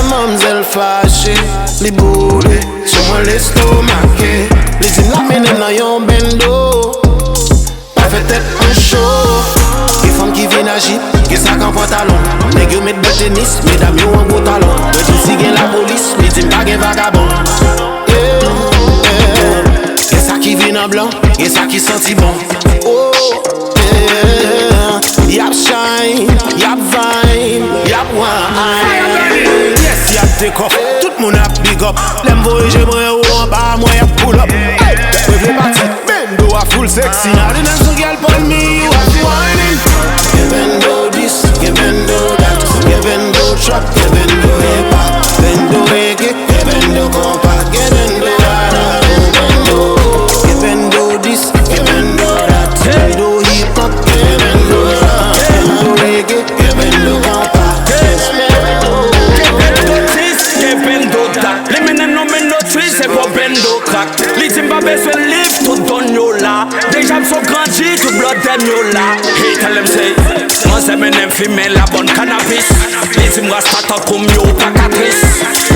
Mamzelle fâchée, les boulets sur moi l'estomaqué. Les imlamènes dans yon bendo, pas fait tête en show. Les femmes qui viennent agir, qui sac en pantalon. Les gars mettent de tennis, mesdames yon en gros talon. Le dis si gen la police, les dis pas gen vagabond. Y'a ça qui vient en blanc, y'a ça qui senti bon. Oh, y'a shine, y'a vibe, y'a wine. Yes, y'a take off, tout le monde a big up. L'aime voyager, moi ou en bas, moi y'a pull up. Je veux partir, bendo a full sexy. Now the dance girl for me, you have to whining. Bendo this, bendo that, bendo trap, bendo hip hop, bendo reggae, bendo compact, bendo rara, bendo, bendo this, bendo that, bendo hip hop, bendo rara, bendo reggae, bendo compact, bendo this, bendo that. Les menen no men no trees, c'est pour bendo crack. Les Zimbabwe se live tout don yo là. Déjà m'sont grandi, tout blood dem yo là. Hey, tell them say. Moi c'est menem femelle la bonne cannabis. Les Zimbabwe start up comme yo pacatrice.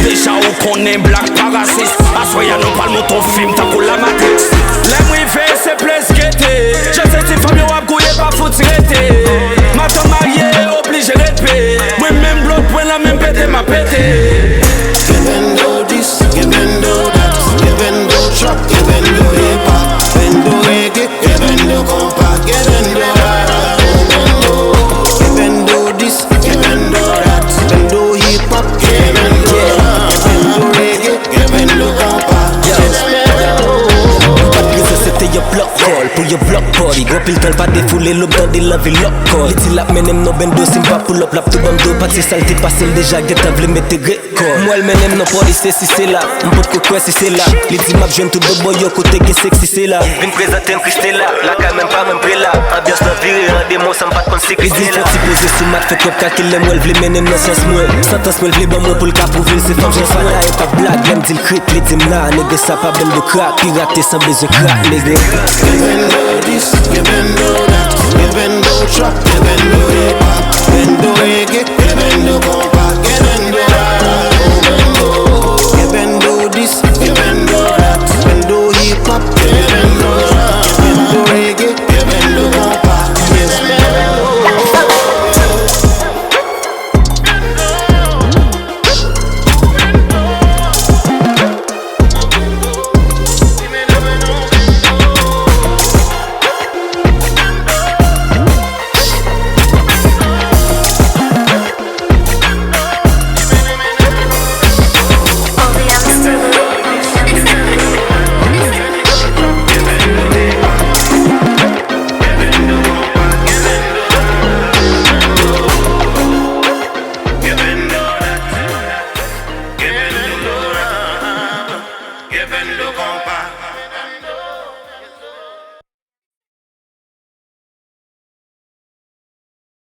Déjà ou connaît black parasis. Assoya nous parle ton film tant pour la matrix. Les mouillés c'est plus guetté. Je sais si femme yo a gouillé pas foutre rété. Ma tombe mariée obligé de payer. Moi même bloc point la même pété m'a pété. Bendo this, bendo that, bendo trap, bendo hip hop, bendo reggae, bendo compact, bendo rara, bendo this, bendo that, bendo hip hop, bendo rara, bendo reggae, bendo compact. C'était your block call, pour your block party. Gros pile pas défoulé l'op dans des laves lock call. Les tilap menem no bendo simpa pull up lap tout bando. Pas de saleté passé déjà get à vle mette record. Moi le menem no party c'est si c'est là. M'pot ko quoi si c'est là. Les dimap j'aime tout de boy yo côté que sexy c'est là. Vin présenter un Christella, la quand même pas même près là. Ambiance la virée, un démon ça m'pas de conseil Christella. Les dimap posé sous mat fait top ka qu'il l'aime, elle vle menem no sens moi. Sentence moi vle bon moi pour le cas prouver c'est femme j'ai pas là et pas blague. L'aime dit le crit, les dim là, nègre ça pas ben de crack. Pirater sans besoin crack, nègre. Bendo this, bendo that,